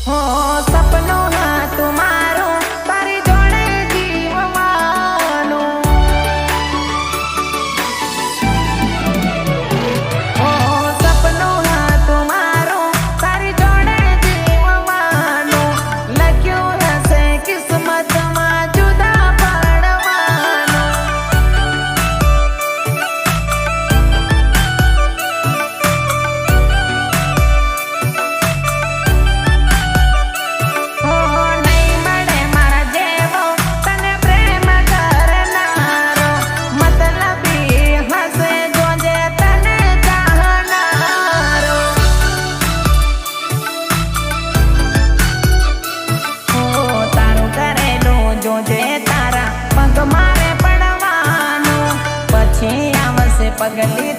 हो सपनो हाँ तुम्हारो तारी जोड़े जीववानो हो सपनो हाँ तुम्हारो तारी जोड़े जीववानो लग्यो हसे किस्मत में जुदा पड़वानो पगली